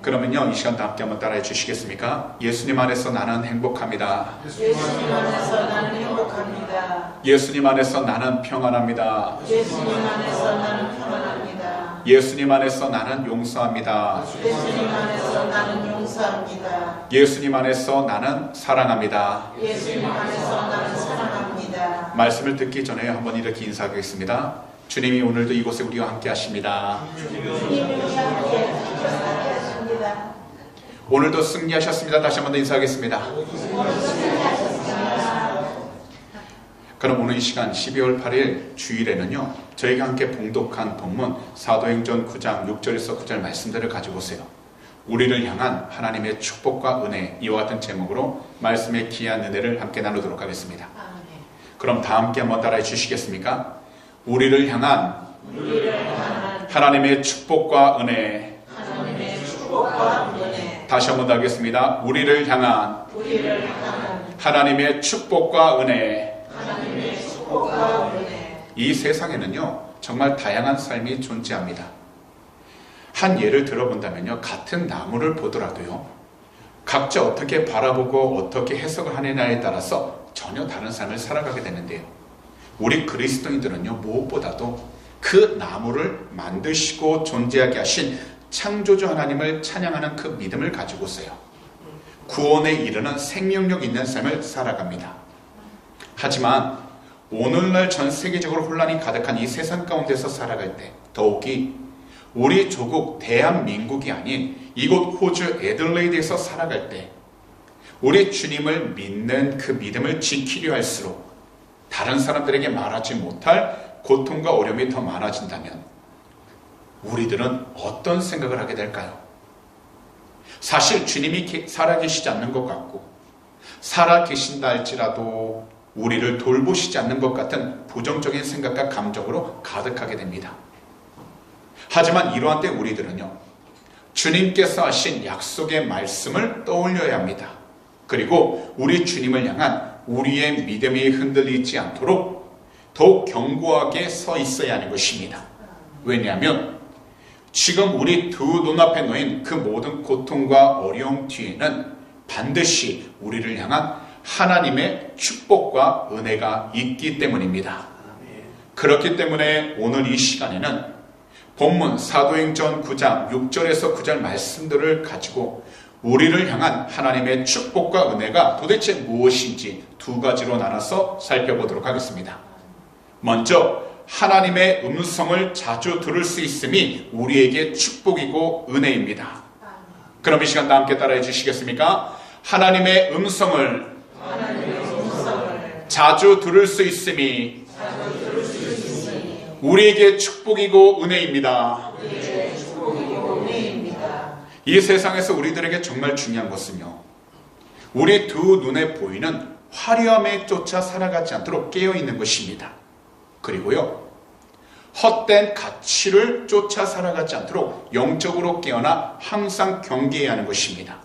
그러면요, 이 시간 다 함께 한번 따라해 주시겠습니까? 예수님 안에서 나는 행복합니다. 예수님 안에서 나는 행복합니다. 예수님 안에서 나는 평안합니다. 예수님 안에서 나는 평안합니다. 예수님 안에서 나는 용서합니다. 예수님 안에서 나는 용서합니다. 예수님 안에서 나는 사랑합니다. 예수님 안에서 나는 사랑합니다. 말씀을 듣기 전에 한번 이렇게 인사하겠습니다. 주님이 오늘도 이곳에 우리와 함께 하십니다. 주님이 함께 하십니다. 오늘도 승리하셨습니다. 다시 한번 더 인사하겠습니다. 그럼 오늘 이 시간 12월 8일 주일에는요, 저희가 함께 봉독한 본문 사도행전 9장 6절에서 9절 말씀들을 가지고 오세요. 우리를 향한 하나님의 축복과 은혜, 이와 같은 제목으로 말씀의 귀한 은혜를 함께 나누도록 하겠습니다. 그럼 다 함께 한번 따라해 주시겠습니까? 우리를 향한 하나님의 축복과 은혜. 다시 한번 더 하겠습니다. 우리를 향한 하나님의 축복과 은혜. 이 세상에는요, 정말 다양한 삶이 존재합니다. 한 예를 들어본다면요, 같은 나무를 보더라도요, 각자 어떻게 바라보고 어떻게 해석을 하느냐에 따라서 전혀 다른 삶을 살아가게 되는데요, 우리 그리스도인들은요, 무엇보다도 그 나무를 만드시고 존재하게 하신 창조주 하나님을 찬양하는 그 믿음을 가지고서요, 구원에 이르는 생명력 있는 삶을 살아갑니다. 하지만 오늘날 전 세계적으로 혼란이 가득한 이 세상 가운데서 살아갈 때, 더욱이 우리 조국 대한민국이 아닌 이곳 호주 애들레이드에서 살아갈 때, 우리 주님을 믿는 그 믿음을 지키려 할수록 다른 사람들에게 말하지 못할 고통과 어려움이 더 많아진다면 우리들은 어떤 생각을 하게 될까요? 사실 주님이 살아계시지 않는 것 같고, 살아계신다 할지라도 우리를 돌보시지 않는 것 같은 부정적인 생각과 감정으로 가득하게 됩니다. 하지만 이러한 때 우리들은요, 주님께서 하신 약속의 말씀을 떠올려야 합니다. 그리고 우리 주님을 향한 우리의 믿음이 흔들리지 않도록 더욱 견고하게 서 있어야 하는 것입니다. 왜냐하면 지금 우리 두 눈앞에 놓인 그 모든 고통과 어려움 뒤에는 반드시 우리를 향한 하나님의 축복과 은혜가 있기 때문입니다. 그렇기 때문에 오늘 이 시간에는 본문 사도행전 9장 6절에서 9절 말씀들을 가지고 우리를 향한 하나님의 축복과 은혜가 도대체 무엇인지 두 가지로 나눠서 살펴보도록 하겠습니다. 먼저 하나님의 음성을 자주 들을 수 있음이 우리에게 축복이고 은혜입니다. 그럼 이 시간 다 함께 따라해 주시겠습니까? 하나님의 음성을 자주 들을 수 있음이 우리에게 축복이고 은혜입니다. 이 세상에서 우리들에게 정말 중요한 것은요, 우리 두 눈에 보이는 화려함에 쫓아 살아가지 않도록 깨어있는 것입니다. 그리고요, 헛된 가치를 쫓아 살아가지 않도록 영적으로 깨어나 항상 경계해야 하는 것입니다.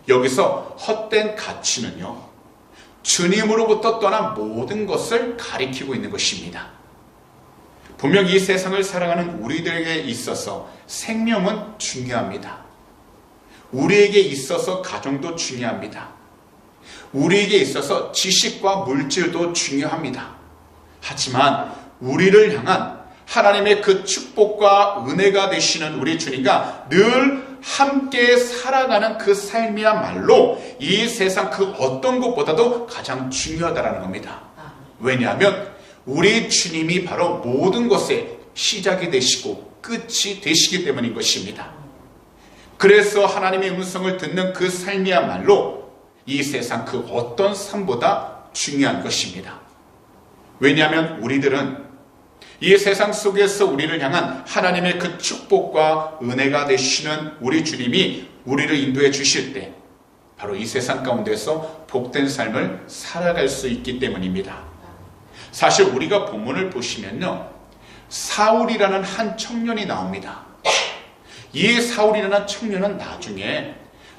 여기서 헛된 가치는요, 주님으로부터 떠난 모든 것을 가리키고 있는 것입니다. 분명 이 세상을 살아가는 우리들에게 있어서 생명은 중요합니다. 우리에게 있어서 가정도 중요합니다. 우리에게 있어서 지식과 물질도 중요합니다. 하지만 우리를 향한 하나님의 그 축복과 은혜가 되시는 우리 주님과 늘 함께 살아가는 그 삶이야말로 이 세상 그 어떤 것보다도 가장 중요하다는 겁니다. 왜냐하면 우리 주님이 바로 모든 것의 시작이 되시고 끝이 되시기 때문인 것입니다. 그래서 하나님의 음성을 듣는 그 삶이야말로 이 세상 그 어떤 삶보다 중요한 것입니다. 왜냐하면 우리들은 이 세상 속에서 우리를 향한 하나님의 그 축복과 은혜가 되시는 우리 주님이 우리를 인도해 주실 때 바로 이 세상 가운데서 복된 삶을 살아갈 수 있기 때문입니다. 사실 우리가 본문을 보시면요, 사울이라는 한 청년이 나옵니다. 이 사울이라는 청년은 나중에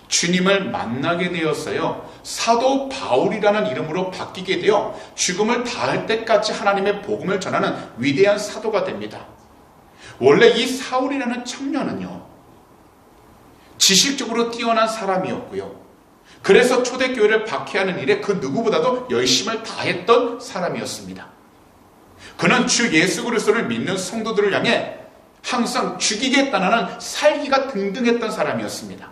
주님을 만나게 되었어요. 사도 바울이라는 이름으로 바뀌게 되어 죽음을 다할 때까지 하나님의 복음을 전하는 위대한 사도가 됩니다. 원래 이 사울이라는 청년은요, 지식적으로 뛰어난 사람이었고요. 그래서 초대교회를 박해하는 일에 그 누구보다도 열심을 다했던 사람이었습니다. 그는 주 예수 그리스도를 믿는 성도들을 향해 항상 죽이겠다는 살기가 등등했던 사람이었습니다.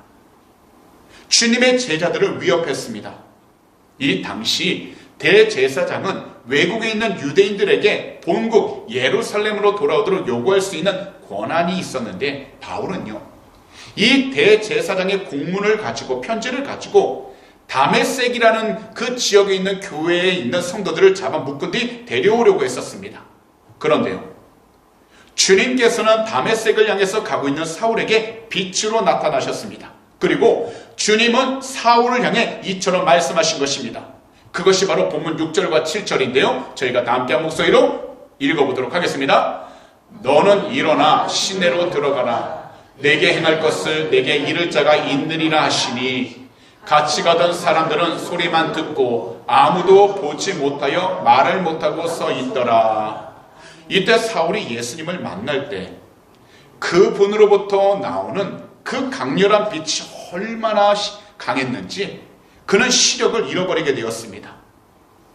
주님의 제자들을 위협했습니다. 이 당시 대제사장은 외국에 있는 유대인들에게 본국 예루살렘으로 돌아오도록 요구할 수 있는 권한이 있었는데, 바울은요, 이 대제사장의 공문을 가지고, 편지를 가지고 다메섹이라는 그 지역에 있는 교회에 있는 성도들을 잡아 묶은 뒤 데려오려고 했었습니다. 그런데요, 주님께서는 다메섹을 향해서 가고 있는 사울에게 빛으로 나타나셨습니다. 그리고 주님은 사울을 향해 이처럼 말씀하신 것입니다. 그것이 바로 본문 6절과 7절인데요. 저희가 다 함께 한 목소리로 읽어보도록 하겠습니다. 너는 일어나 시내로 들어가라. 내게 행할 것을 내게 이를 자가 있느니라 하시니, 같이 가던 사람들은 소리만 듣고 아무도 보지 못하여 말을 못하고 서 있더라. 이때 사울이 예수님을 만날 때 그분으로부터 나오는 그 강렬한 빛이 얼마나 강했는지 그는 시력을 잃어버리게 되었습니다.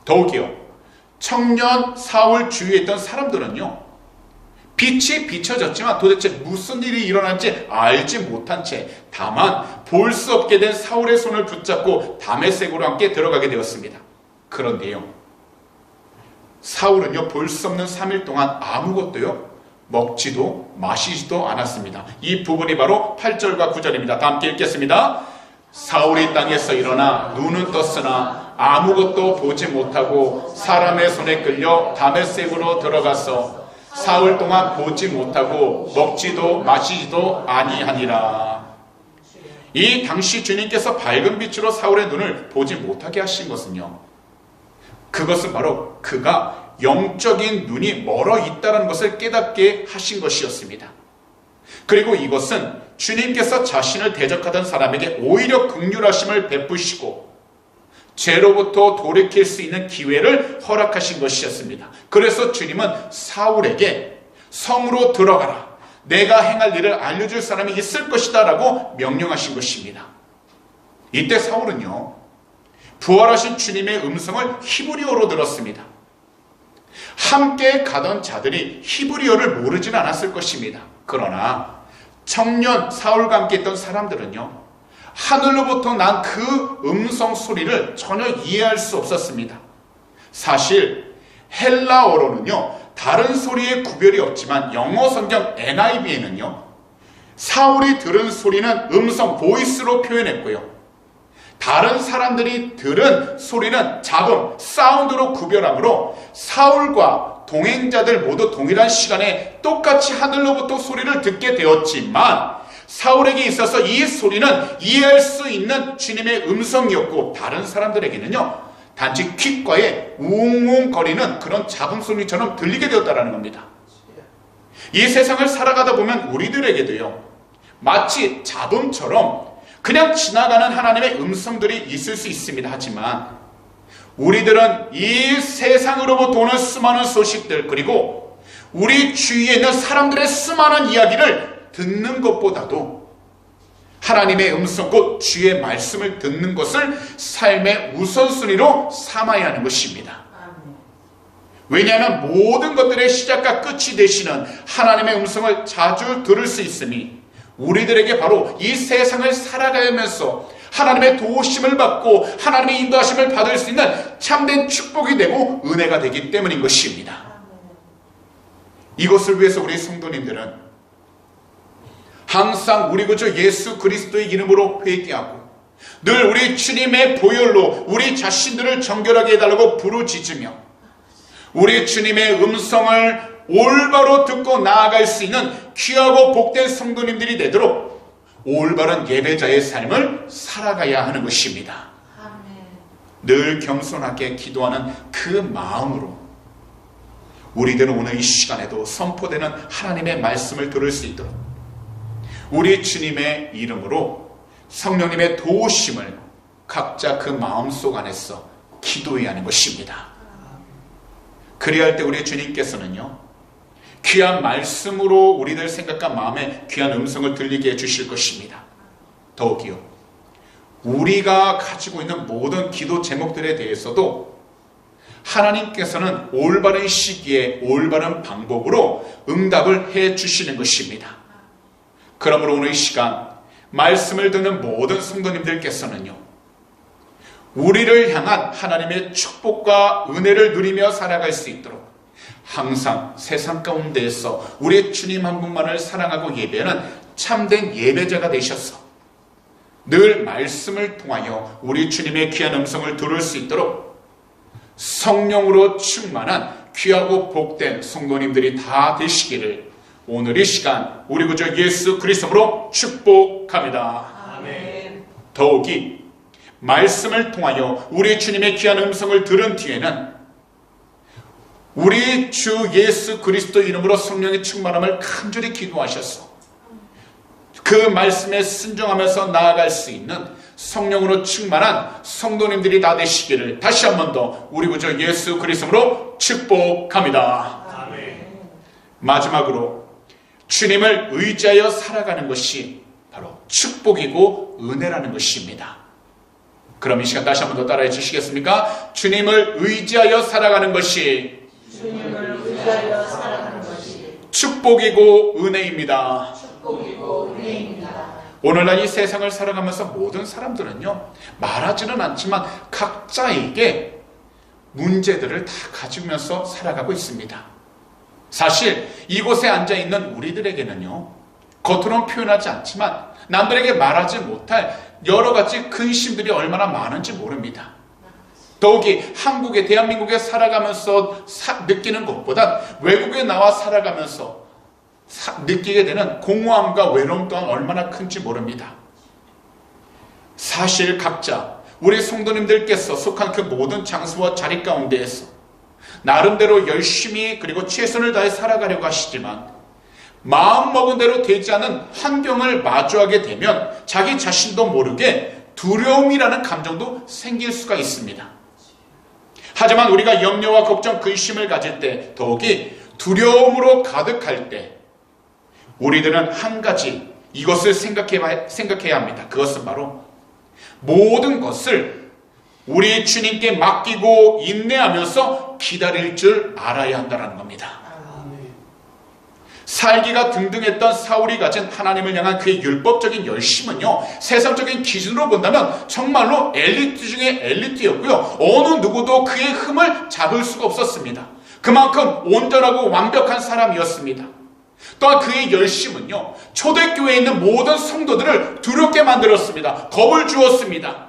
더욱이요, 청년 사울 주위에 있던 사람들은요, 빛이 비춰졌지만 도대체 무슨 일이 일어난지 알지 못한 채 다만 볼 수 없게 된 사울의 손을 붙잡고 다메섹으로 함께 들어가게 되었습니다. 그런데요, 사울은요, 볼 수 없는 3일 동안 아무것도요 먹지도 마시지도 않았습니다. 이 부분이 바로 8절과 9절입니다. 다 함께 읽겠습니다. 사울이 땅에서 일어나 눈은 떴으나 아무것도 보지 못하고 사람의 손에 끌려 다메섹으로 들어가서 사흘 동안 보지 못하고 먹지도 마시지도 아니하니라. 이 당시 주님께서 밝은 빛으로 사울의 눈을 보지 못하게 하신 것은요, 그것은 바로 그가 영적인 눈이 멀어 있다는 것을 깨닫게 하신 것이었습니다. 그리고 이것은 주님께서 자신을 대적하던 사람에게 오히려 긍휼하심을 베푸시고 죄로부터 돌이킬 수 있는 기회를 허락하신 것이었습니다. 그래서 주님은 사울에게 성으로 들어가라, 내가 행할 일을 알려줄 사람이 있을 것이다 라고 명령하신 것입니다. 이때 사울은요, 부활하신 주님의 음성을 히브리어로 들었습니다. 함께 가던 자들이 히브리어를 모르진 않았을 것입니다. 그러나 청년 사울과 함께 있던 사람들은요, 하늘로부터 난 그 음성 소리를 전혀 이해할 수 없었습니다. 사실 헬라어로는요, 다른 소리에 구별이 없지만 영어 성경 NIV에는요, 사울이 들은 소리는 음성, 보이스로 표현했고요, 다른 사람들이 들은 소리는 잡음, 사운드로 구별하므로 사울과 동행자들 모두 동일한 시간에 똑같이 하늘로부터 소리를 듣게 되었지만, 사울에게 있어서 이 소리는 이해할 수 있는 주님의 음성이었고, 다른 사람들에게는요, 단지 귓가에 웅웅거리는 그런 잡음 소리처럼 들리게 되었다는 겁니다. 이 세상을 살아가다 보면 우리들에게도요, 마치 잡음처럼 그냥 지나가는 하나님의 음성들이 있을 수 있습니다. 하지만 우리들은 이 세상으로부터 오는 수많은 소식들, 그리고 우리 주위에 있는 사람들의 수많은 이야기를 듣는 것보다도 하나님의 음성, 곧 주의 말씀을 듣는 것을 삶의 우선순위로 삼아야 하는 것입니다. 왜냐하면 모든 것들의 시작과 끝이 되시는 하나님의 음성을 자주 들을 수 있으니 우리들에게 바로 이 세상을 살아가면서 하나님의 도우심을 받고 하나님의 인도하심을 받을 수 있는 참된 축복이 되고 은혜가 되기 때문인 것입니다. 이것을 위해서 우리 성도님들은 항상 우리 구주 예수 그리스도의 이름으로 회개하고 늘 우리 주님의 보혈로 우리 자신들을 정결하게 해달라고 부르짖으며 우리 주님의 음성을 올바로 듣고 나아갈 수 있는 귀하고 복된 성도님들이 되도록 올바른 예배자의 삶을 살아가야 하는 것입니다. 늘 겸손하게 기도하는 그 마음으로 우리들은 오늘 이 시간에도 선포되는 하나님의 말씀을 들을 수 있도록 우리 주님의 이름으로 성령님의 도우심을 각자 그 마음속 안에서 기도해야 하는 것입니다. 그래야 할 때 우리 주님께서는요, 귀한 말씀으로 우리들 생각과 마음에 귀한 음성을 들리게 해주실 것입니다. 더욱이요, 우리가 가지고 있는 모든 기도 제목들에 대해서도 하나님께서는 올바른 시기에 올바른 방법으로 응답을 해 주시는 것입니다. 그러므로 오늘 이 시간 말씀을 듣는 모든 성도님들께서는요, 우리를 향한 하나님의 축복과 은혜를 누리며 살아갈 수 있도록 항상 세상 가운데에서 우리 주님 한 분만을 사랑하고 예배하는 참된 예배자가 되셔서 늘 말씀을 통하여 우리 주님의 귀한 음성을 들을 수 있도록 성령으로 충만한 귀하고 복된 성도님들이 다 되시기를 오늘 이 시간 우리 구주 예수 그리스도로 축복합니다. 아멘. 더욱이 말씀을 통하여 우리 주님의 귀한 음성을 들은 뒤에는 우리 주 예수 그리스도 이름으로 성령의 충만함을 간절히 기도하셔서 그 말씀에 순종하면서 나아갈 수 있는 성령으로 충만한 성도님들이 다 되시기를 다시 한 번 더 우리 구주 예수 그리스도로 축복합니다. 아멘. 마지막으로 주님을 의지하여 살아가는 것이 바로 축복이고 은혜라는 것입니다. 그럼 이 시간 다시 한 번 더 따라해 주시겠습니까? 주님을 의지하여 살아가는 것이 주님을 의지하여 살아가는 것이 축복이고 은혜입니다. 축복이고 은혜입니다. 오늘날 이 세상을 살아가면서 모든 사람들은요, 말하지는 않지만 각자에게 문제들을 다 가지면서 살아가고 있습니다. 사실 이곳에 앉아있는 우리들에게는요, 겉으로는 표현하지 않지만 남들에게 말하지 못할 여러 가지 근심들이 얼마나 많은지 모릅니다. 더욱이 한국에, 대한민국에 살아가면서 느끼는 것보다 외국에 나와 살아가면서 느끼게 되는 공허함과 외로움 또한 얼마나 큰지 모릅니다. 사실 각자 우리 성도님들께서 속한 그 모든 장소와 자리 가운데에서 나름대로 열심히 그리고 최선을 다해 살아가려고 하시지만 마음먹은 대로 되지 않은 환경을 마주하게 되면 자기 자신도 모르게 두려움이라는 감정도 생길 수가 있습니다. 하지만 우리가 염려와 걱정, 근심을 가질 때, 더욱이 두려움으로 가득할 때 우리들은 한 가지 이것을 생각해야 합니다. 그것은 바로 모든 것을 우리 주님께 맡기고 인내하면서 기다릴 줄 알아야 한다는 겁니다. 살기가 등등했던 사울이 가진 하나님을 향한 그의 율법적인 열심은요, 세상적인 기준으로 본다면 정말로 엘리트 중에 엘리트였고요, 어느 누구도 그의 흠을 잡을 수가 없었습니다. 그만큼 온전하고 완벽한 사람이었습니다. 또한 그의 열심은요, 초대교회에 있는 모든 성도들을 두렵게 만들었습니다. 겁을 주었습니다.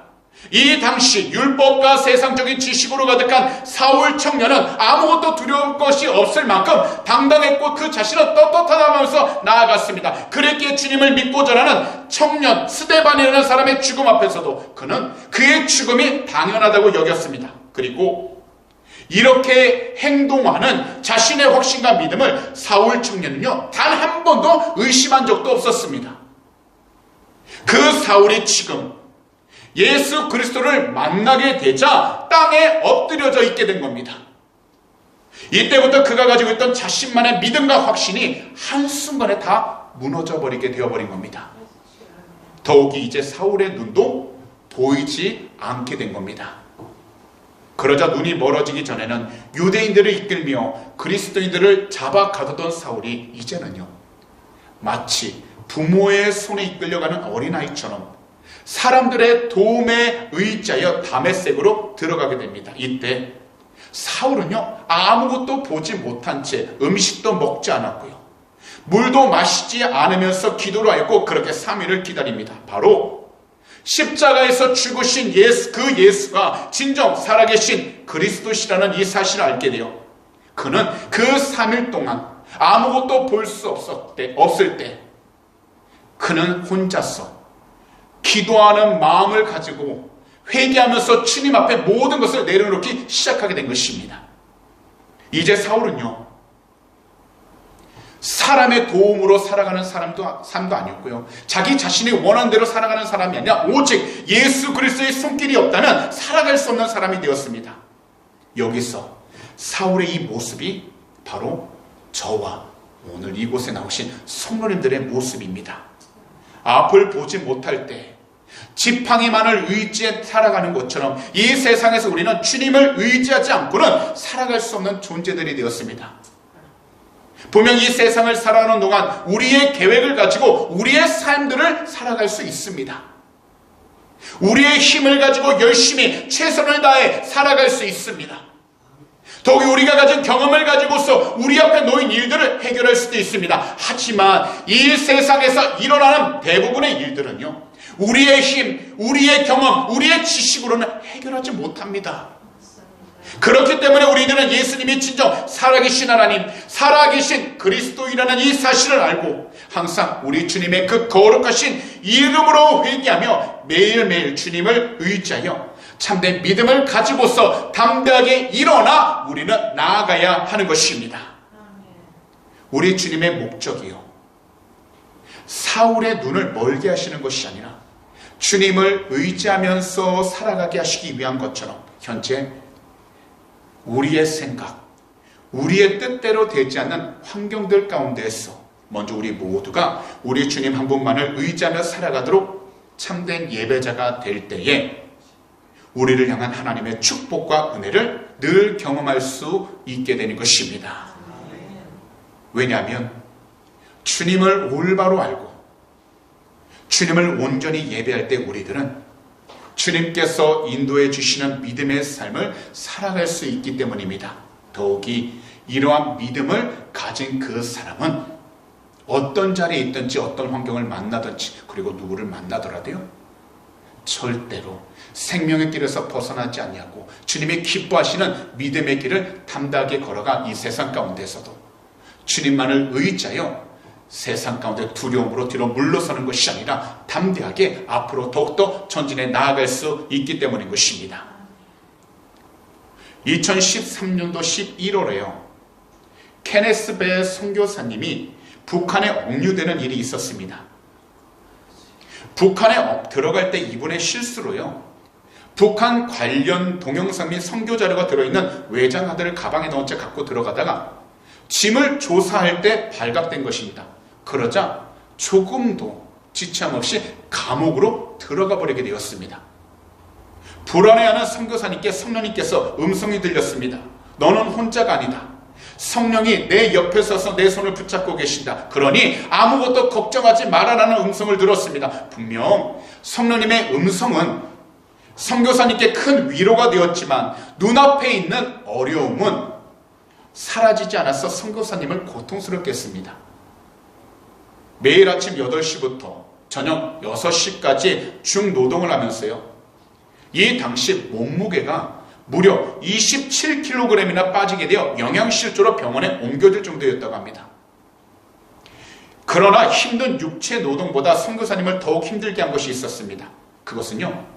이 당시 율법과 세상적인 지식으로 가득한 사울 청년은 아무것도 두려울 것이 없을 만큼 당당했고 그 자신은 떳떳하다면서 나아갔습니다. 그랬기에 주님을 믿고 전하는 청년 스데반이라는 사람의 죽음 앞에서도 그는 그의 죽음이 당연하다고 여겼습니다. 그리고 이렇게 행동하는 자신의 확신과 믿음을 사울 청년은요, 단 한 번도 의심한 적도 없었습니다. 그 사울이 지금 예수 그리스도를 만나게 되자 땅에 엎드려져 있게 된 겁니다. 이때부터 그가 가지고 있던 자신만의 믿음과 확신이 한순간에 다 무너져 버리게 되어버린 겁니다. 더욱이 이제 사울의 눈도 보이지 않게 된 겁니다. 그러자 눈이 멀어지기 전에는 유대인들을 이끌며 그리스도인들을 잡아 가두던 사울이 이제는요, 마치 부모의 손에 이끌려가는 어린아이처럼 사람들의 도움에 의지하여 다메섹으로 들어가게 됩니다. 이때 사울은요, 아무것도 보지 못한 채 음식도 먹지 않았고요, 물도 마시지 않으면서 기도를 하였고 그렇게 3일을 기다립니다. 바로 십자가에서 죽으신 그 예수가 진정 살아계신 그리스도시라는 이 사실을 알게 되어 그는 그 3일 동안 아무것도 볼 수 없을 때 그는 혼자서 기도하는 마음을 가지고 회개하면서 주님 앞에 모든 것을 내려놓기 시작하게 된 것입니다. 이제 사울은요, 사람의 도움으로 살아가는 삶도 아니었고요, 자기 자신이 원하는 대로 살아가는 사람이 아니라 오직 예수 그리스도의 손길이 없다면 살아갈 수 없는 사람이 되었습니다. 여기서 사울의 이 모습이 바로 저와 오늘 이곳에 나오신 성도님들의 모습입니다. 앞을 보지 못할 때 지팡이만을 의지해 살아가는 것처럼 이 세상에서 우리는 주님을 의지하지 않고는 살아갈 수 없는 존재들이 되었습니다. 분명 이 세상을 살아가는 동안 우리의 계획을 가지고 우리의 삶들을 살아갈 수 있습니다. 우리의 힘을 가지고 열심히 최선을 다해 살아갈 수 있습니다. 더욱이 우리가 가진 경험을 가지고서 우리 앞에 놓인 일들을 해결할 수도 있습니다. 하지만 이 세상에서 일어나는 대부분의 일들은요, 우리의 힘, 우리의 경험, 우리의 지식으로는 해결하지 못합니다. 그렇기 때문에 우리들은 예수님이 진정 살아계신 하나님, 살아계신 그리스도이라는 이 사실을 알고 항상 우리 주님의 그 거룩하신 이름으로 회개하며 매일매일 주님을 의지하여 참된 믿음을 가지고서 담대하게 일어나 우리는 나아가야 하는 것입니다. 우리 주님의 목적이요, 사울의 눈을 멀게 하시는 것이 아니라 주님을 의지하면서 살아가게 하시기 위한 것처럼 현재 우리의 생각, 우리의 뜻대로 되지 않는 환경들 가운데에서 먼저 우리 모두가 우리 주님 한 분만을 의지하며 살아가도록 참된 예배자가 될 때에 우리를 향한 하나님의 축복과 은혜를 늘 경험할 수 있게 되는 것입니다. 왜냐하면 주님을 올바로 알고 주님을 온전히 예배할 때 우리들은 주님께서 인도해 주시는 믿음의 삶을 살아갈 수 있기 때문입니다. 더욱이 이러한 믿음을 가진 그 사람은 어떤 자리에 있든지 어떤 환경을 만나든지 그리고 누구를 만나더라도요, 절대로 생명의 길에서 벗어나지 아니하고 주님이 기뻐하시는 믿음의 길을 담대하게 걸어가 이 세상 가운데서도 주님만을 의지하여 세상 가운데 두려움으로 뒤로 물러서는 것이 아니라 담대하게 앞으로 더욱더 전진해 나아갈 수 있기 때문인 것입니다. 2013년도 11월에요. 케네스 배 선교사님이 북한에 억류되는 일이 있었습니다. 북한에 들어갈 때 이분의 실수로요, 북한 관련 동영상 및 선교 자료가 들어있는 외장하드를 가방에 넣은 채 갖고 들어가다가 짐을 조사할 때 발각된 것입니다. 그러자 조금도 지체함 없이 감옥으로 들어가 버리게 되었습니다. 불안해하는 선교사님께 성령님께서 음성이 들렸습니다. 너는 혼자가 아니다. 성령이 내 옆에 서서 내 손을 붙잡고 계신다. 그러니 아무것도 걱정하지 말아라는 음성을 들었습니다. 분명 성령님의 음성은 선교사님께 큰 위로가 되었지만 눈앞에 있는 어려움은 사라지지 않아서 선교사님을 고통스럽게 했습니다. 매일 아침 8시부터 저녁 6시까지 중노동을 하면서요, 이 당시 몸무게가 무려 27kg이나 빠지게 되어 영양실조로 병원에 옮겨질 정도였다고 합니다. 그러나 힘든 육체 노동보다 선교사님을 더욱 힘들게 한 것이 있었습니다. 그것은요,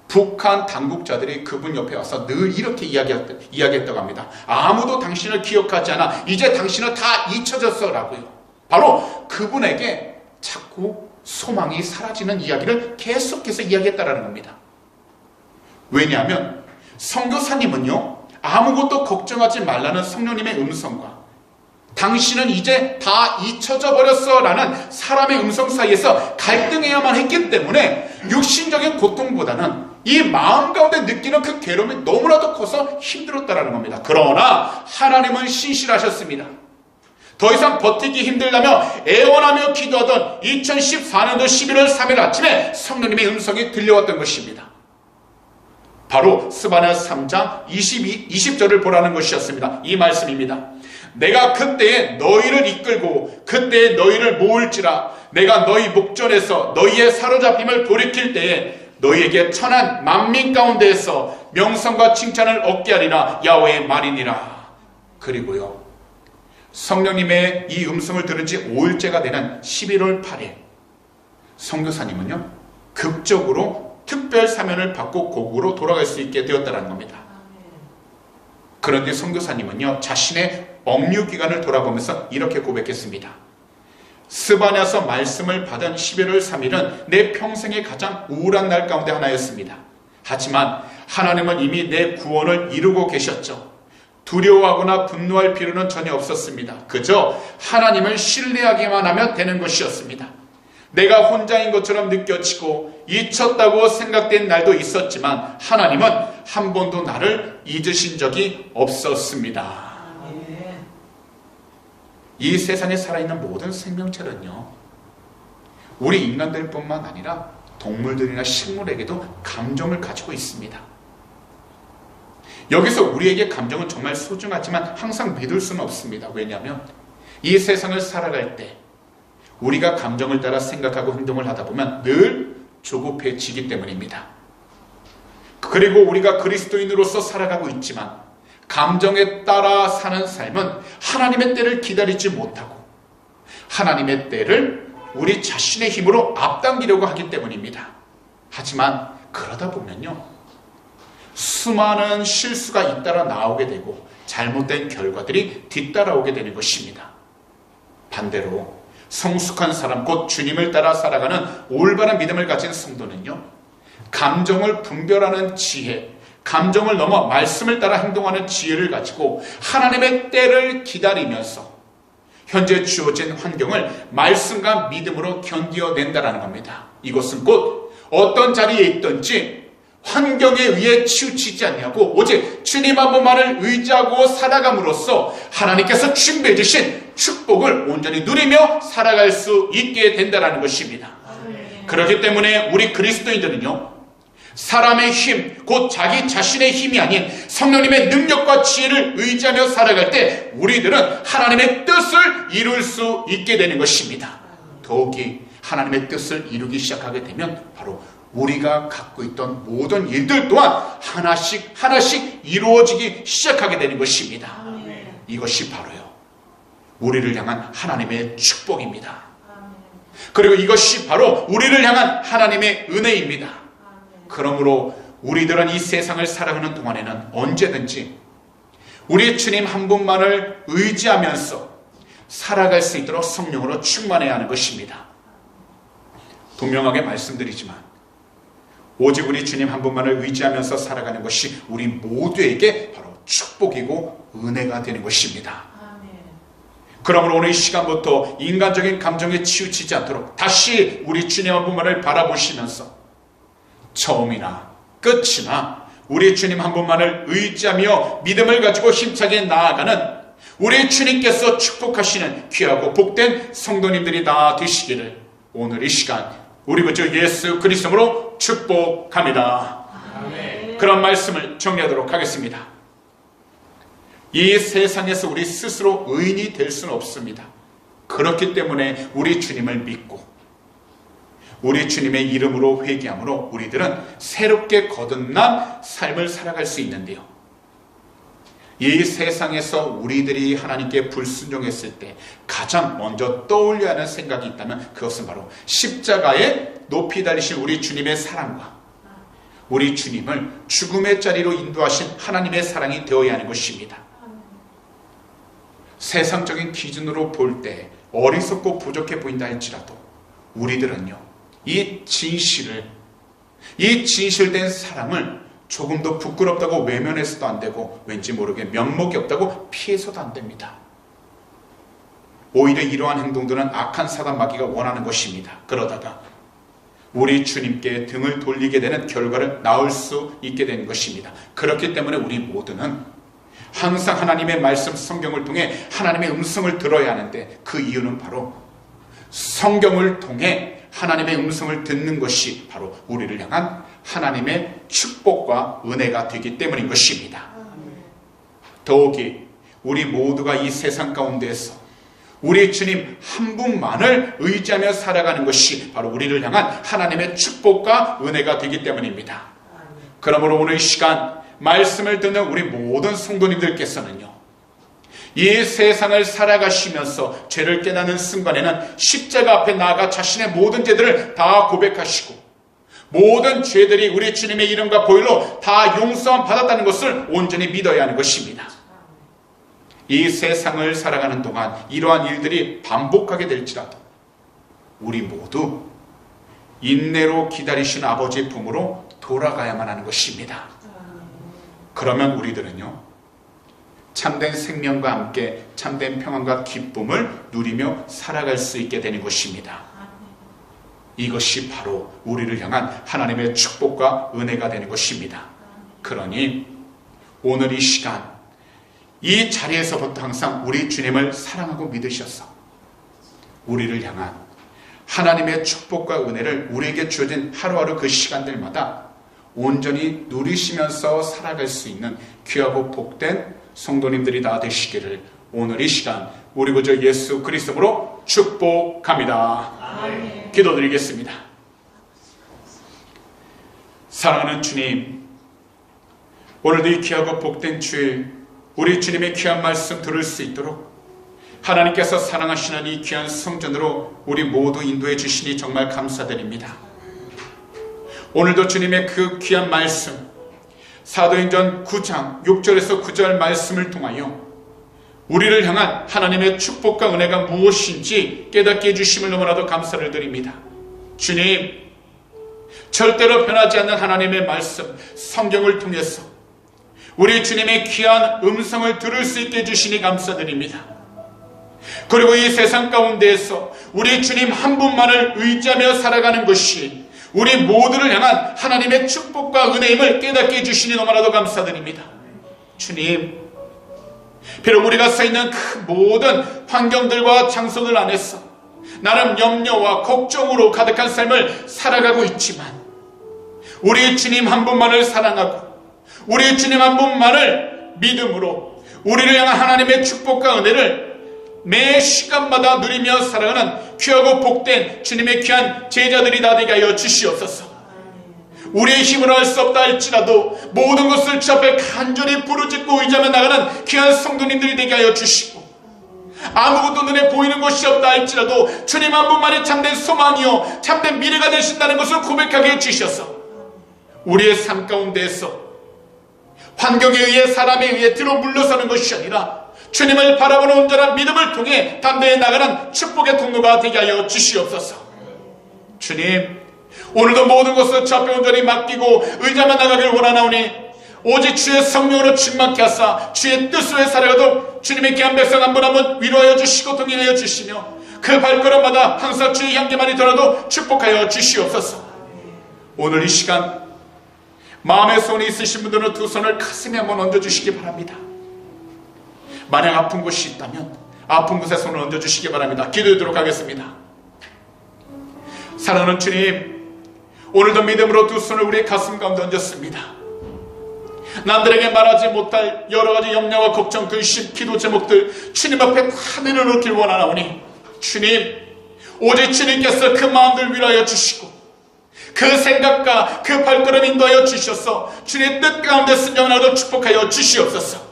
북한 당국자들이 그분 옆에 와서 늘 이렇게 이야기했다고 합니다. 아무도 당신을 기억하지 않아. 이제 당신은 다 잊혀졌어 라고요. 바로 그분에게 자꾸 소망이 사라지는 이야기를 계속해서 이야기했다라는 겁니다. 왜냐하면 선교사님은요, 아무것도 걱정하지 말라는 성령님의 음성과 당신은 이제 다 잊혀져 버렸어 라는 사람의 음성 사이에서 갈등해야만 했기 때문에 육신적인 고통보다는 이 마음 가운데 느끼는 그 괴로움이 너무나도 커서 힘들었다라는 겁니다. 그러나 하나님은 신실하셨습니다. 더 이상 버티기 힘들다며 애원하며 기도하던 2014년도 11월 3일 아침에 성령님의 음성이 들려왔던 것입니다. 바로 스바냐 3장 20절을 보라는 것이었습니다. 이 말씀입니다. 내가 그때에 너희를 이끌고 그때에 너희를 모을지라. 내가 너희 목전에서 너희의 사로잡힘을 돌이킬 때에 너희에게 천한 만민 가운데에서 명성과 칭찬을 얻게 하리라. 야훼의 말이니라. 그리고요, 성령님의 이 음성을 들은 지 5일째가 되는 11월 8일 선교사님은요, 극적으로 특별 사면을 받고 고국으로 돌아갈 수 있게 되었다는 겁니다. 그런데 선교사님은요, 자신의 억류 기간을 돌아보면서 이렇게 고백했습니다. 스바냐서 말씀을 받은 11월 3일은 내 평생의 가장 우울한 날 가운데 하나였습니다. 하지만 하나님은 이미 내 구원을 이루고 계셨죠. 두려워하거나 분노할 필요는 전혀 없었습니다. 그저 하나님을 신뢰하기만 하면 되는 것이었습니다. 내가 혼자인 것처럼 느껴지고 잊혔다고 생각된 날도 있었지만 하나님은 한 번도 나를 잊으신 적이 없었습니다. 이 세상에 살아있는 모든 생명체는요, 우리 인간들뿐만 아니라 동물들이나 식물에게도 감정을 가지고 있습니다. 여기서 우리에게 감정은 정말 소중하지만 항상 믿을 수는 없습니다. 왜냐하면 이 세상을 살아갈 때 우리가 감정을 따라 생각하고 행동을 하다 보면 늘 조급해지기 때문입니다. 그리고 우리가 그리스도인으로서 살아가고 있지만 감정에 따라 사는 삶은 하나님의 때를 기다리지 못하고 하나님의 때를 우리 자신의 힘으로 앞당기려고 하기 때문입니다. 하지만 그러다 보면요, 수많은 실수가 잇따라 나오게 되고 잘못된 결과들이 뒤따라오게 되는 것입니다. 반대로 성숙한 사람, 곧 주님을 따라 살아가는 올바른 믿음을 가진 성도는요, 감정을 분별하는 지혜, 감정을 넘어 말씀을 따라 행동하는 지혜를 가지고 하나님의 때를 기다리면서 현재 주어진 환경을 말씀과 믿음으로 견뎌낸다는 겁니다. 이것은 곧 어떤 자리에 있든지 환경에 의해 치우치지 아니하고 오직 주님 한 분만을 의지하고 살아감으로써 하나님께서 준비해 주신 축복을 온전히 누리며 살아갈 수 있게 된다는 것입니다. 그렇기 때문에 우리 그리스도인들은요, 사람의 힘, 곧 자기 자신의 힘이 아닌 성령님의 능력과 지혜를 의지하며 살아갈 때 우리들은 하나님의 뜻을 이룰 수 있게 되는 것입니다. 더욱이 하나님의 뜻을 이루기 시작하게 되면 바로 우리가 갖고 있던 모든 일들 또한 하나씩 이루어지기 시작하게 되는 것입니다. 이것이 바로요, 우리를 향한 하나님의 축복입니다. 그리고 이것이 바로 우리를 향한 하나님의 은혜입니다. 그러므로 우리들은 이 세상을 살아가는 동안에는 언제든지 우리 주님 한 분만을 의지하면서 살아갈 수 있도록 성령으로 충만해야 하는 것입니다. 분명하게 말씀드리지만 오직 우리 주님 한 분만을 의지하면서 살아가는 것이 우리 모두에게 바로 축복이고 은혜가 되는 것입니다. 그러므로 오늘 이 시간부터 인간적인 감정에 치우치지 않도록 다시 우리 주님 한 분만을 바라보시면서 처음이나 끝이나 우리 주님 한 분만을 의지하며 믿음을 가지고 힘차게 나아가는 우리 주님께서 축복하시는 귀하고 복된 성도님들이 다 되시기를 오늘 이 시간 우리 구주 예수 그리스도로 축복합니다. 아멘. 그런 말씀을 정리하도록 하겠습니다. 이 세상에서 우리 스스로 의인이 될 수는 없습니다. 그렇기 때문에 우리 주님을 믿고 우리 주님의 이름으로 회개함으로 우리들은 새롭게 거듭난 삶을 살아갈 수 있는데요, 이 세상에서 우리들이 하나님께 불순종했을 때 가장 먼저 떠올려야 하는 생각이 있다면 그것은 바로 십자가에 높이 달리신 우리 주님의 사랑과 우리 주님을 죽음의 자리로 인도하신 하나님의 사랑이 되어야 하는 것입니다. 세상적인 기준으로 볼 때 어리석고 부족해 보인다 할지라도 우리들은요, 이 진실된 사랑을 조금도 부끄럽다고 외면해서도 안 되고 왠지 모르게 면목이 없다고 피해서도 안 됩니다. 오히려 이러한 행동들은 악한 사단 마귀가 원하는 것입니다. 그러다가 우리 주님께 등을 돌리게 되는 결과를 낳을 수 있게 된 것입니다. 그렇기 때문에 우리 모두는 항상 하나님의 말씀 성경을 통해 하나님의 음성을 들어야 하는데 그 이유는 바로 성경을 통해 하나님의 음성을 듣는 것이 바로 우리를 향한 하나님의 축복과 은혜가 되기 때문인 것입니다. 더욱이 우리 모두가 이 세상 가운데에서 우리 주님 한 분만을 의지하며 살아가는 것이 바로 우리를 향한 하나님의 축복과 은혜가 되기 때문입니다. 그러므로 오늘 이 시간 말씀을 듣는 우리 모든 성도님들께서는요, 이 세상을 살아가시면서 죄를 깨닫는 순간에는 십자가 앞에 나아가 자신의 모든 죄들을 다 고백하시고 모든 죄들이 우리 주님의 이름과 보혈로 다 용서함 받았다는 것을 온전히 믿어야 하는 것입니다. 이 세상을 살아가는 동안 이러한 일들이 반복하게 될지라도 우리 모두 인내로 기다리시는 아버지의 품으로 돌아가야만 하는 것입니다. 그러면 우리들은요, 참된 생명과 함께 참된 평안과 기쁨을 누리며 살아갈 수 있게 되는 것입니다. 이것이 바로 우리를 향한 하나님의 축복과 은혜가 되는 것입니다. 그러니 오늘 이 시간 이 자리에서부터 항상 우리 주님을 사랑하고 믿으셔서 우리를 향한 하나님의 축복과 은혜를 우리에게 주어진 하루하루 그 시간들마다 온전히 누리시면서 살아갈 수 있는 귀하고 복된 성도님들이 다 되시기를 오늘 이 시간 우리 구주 예수 그리스도로 축복합니다. 아멘. 기도드리겠습니다. 사랑하는 주님, 오늘도 이 귀하고 복된 주일 우리 주님의 귀한 말씀 들을 수 있도록 하나님께서 사랑하시는 이 귀한 성전으로 우리 모두 인도해 주시니 정말 감사드립니다. 오늘도 주님의 그 귀한 말씀 사도행전 9장 6절에서 9절 말씀을 통하여 우리를 향한 하나님의 축복과 은혜가 무엇인지 깨닫게 해주심을 너무나도 감사를 드립니다. 주님, 절대로 변하지 않는 하나님의 말씀 성경을 통해서 우리 주님의 귀한 음성을 들을 수 있게 해주시니 감사드립니다. 그리고 이 세상 가운데에서 우리 주님 한 분만을 의지하며 살아가는 것이 우리 모두를 향한 하나님의 축복과 은혜임을 깨닫게 해주시니 너무나도 감사드립니다. 주님, 비록 우리가 서 있는 그 모든 환경들과 장소들 안에서 나름 염려와 걱정으로 가득한 삶을 살아가고 있지만 우리 주님 한 분만을 사랑하고 우리 주님 한 분만을 믿음으로 우리를 향한 하나님의 축복과 은혜를 매 시간마다 누리며 살아가는 귀하고 복된 주님의 귀한 제자들이 다 되게 하여 주시옵소서. 우리의 힘으로 할 수 없다 할지라도 모든 것을 주 앞에 간절히 부르짖고 의지하며 나가는 귀한 성도님들이 되게 하여 주시고 아무것도 눈에 보이는 것이 없다 할지라도 주님 한 분만이 참된 소망이요 참된 미래가 되신다는 것을 고백하게 해주셔서 우리의 삶 가운데에서 환경에 의해 사람에 의해 뒤로 물러서는 것이 아니라 주님을 바라보는 온전한 믿음을 통해 담대히 나가는 축복의 통로가 되게 하여 주시옵소서. 주님, 오늘도 모든 것을 주 앞에 온전히 맡기고 의지하며 나가길 원하나오니 오직 주의 성령으로 충만케 하사 주의 뜻으로 살아가도록 주님의 귀한 백성 한 분 한 분 위로하여 주시고 동행하여 주시며 그 발걸음마다 항상 주의 향기만이 더라도 축복하여 주시옵소서. 오늘 이 시간 마음에 손이 있으신 분들은 두 손을 가슴에 한번 얹어주시기 바랍니다. 만약 아픈 곳이 있다면 아픈 곳에 손을 얹어주시기 바랍니다. 기도하도록 하겠습니다. 사랑하는 주님, 오늘도 믿음으로 두 손을 우리의 가슴 가운데 얹었습니다. 남들에게 말하지 못할 여러 가지 염려와 걱정, 근심, 기도 제목들 주님 앞에 다 내려놓길 원하나오니 주님, 오직 주님께서 그 마음들 위로하여 주시고 그 생각과 그 발걸음 인도하여 주셔서 주님의 뜻 가운데 순종하도록 축복하여 주시옵소서.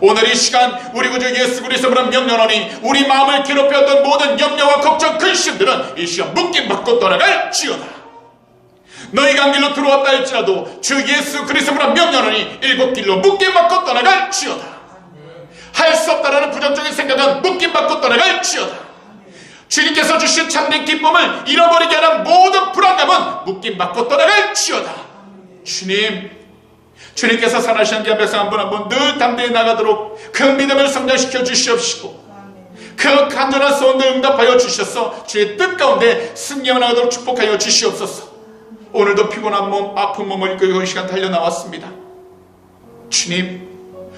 오늘 이 시간 우리 구주 예수 그리스도로 명령하니 우리 마음을 괴롭혔던 모든 염려와 걱정, 근심들은 이 시간 묶임받고 떠나갈지어다. 너희가 한 길로 들어왔다 할지라도 주 예수 그리스도로 명령하니 일곱 길로 묶임받고 떠나갈지어다. 할 수 없다라는 부정적인 생각은 묶임받고 떠나갈지어다. 주님께서 주신 참된 기쁨을 잃어버리게 하는 모든 불안감은 묶임받고 떠나갈지어다. 주님께서 선하시는 귀한 백성 한 분 한 분 늘 담대히 나가도록 그 믿음을 성장시켜 주시옵시고 그 간절한 소원들 응답하여 주셔서 주의 뜻 가운데 승리하여 나가도록 축복하여 주시옵소서. 오늘도 피곤한 몸, 아픈 몸을 이끌고 이 시간 달려나왔습니다. 주님,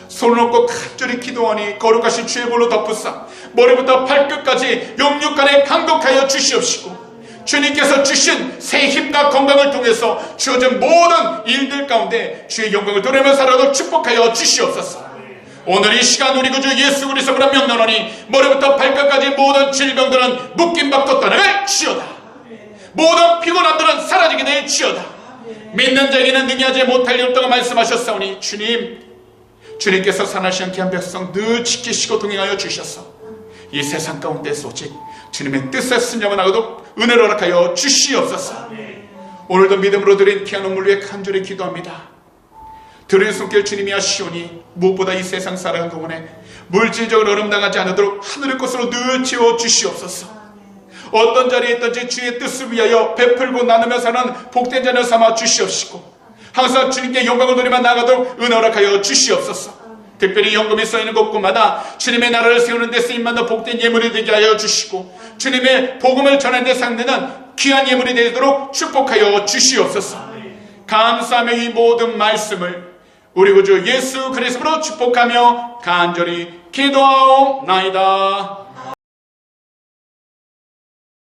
손을 얹고 간절히 기도하니 거룩하신 주의 볼로 덮으사 머리부터 발끝까지 영육간에 강독하여 주시옵시고 주님께서 주신 새 힘과 건강을 통해서 주어진 모든 일들 가운데 주의 영광을 돌리며 살아도 축복하여 주시옵소서. 오늘 이 시간 우리 구주 예수 그리스도로 명령하니 머리부터 발끝까지 모든 질병들은 묶임받고 떠나갈지어다. 모든 피곤함들은 사라지게 될지어다. 믿는 자에게는 능히하지 못할 일 없다고 말씀하셨사오니 주님께서 선하신 귀한 백성 늘 지키시고 동행하여 주셔서 이 세상 가운데서 오직 주님의 뜻에 순종하고도 은혜를 허락하여 주시옵소서. 오늘도 믿음으로 드린 귀한 눈물 위에 간절히 기도합니다. 들은 손길 주님이 하시오니 무엇보다 이 세상 살아가는 동안에 물질적으로 어름당하지 않도록 하늘의 것으로 늘 채워 주시옵소서. 어떤 자리에 있든지 주의 뜻을 위하여 베풀고 나누며 사는 복된 자녀 삼아 주시옵시고 항상 주님께 영광을 돌리며 나가도록 은혜 허락하여 주시옵소서. 특별히 연금이 써있는 곳곳마다 주님의 나라를 세우는 데 쓰임받는 복된 예물이 되게 하여 주시고 주님의 복음을 전하는 데 상대는 귀한 예물이 되도록 축복하여 주시옵소서. 감사하며 이 모든 말씀을 우리 구주 예수 그리스도로 축복하며 간절히 기도하옵나이다.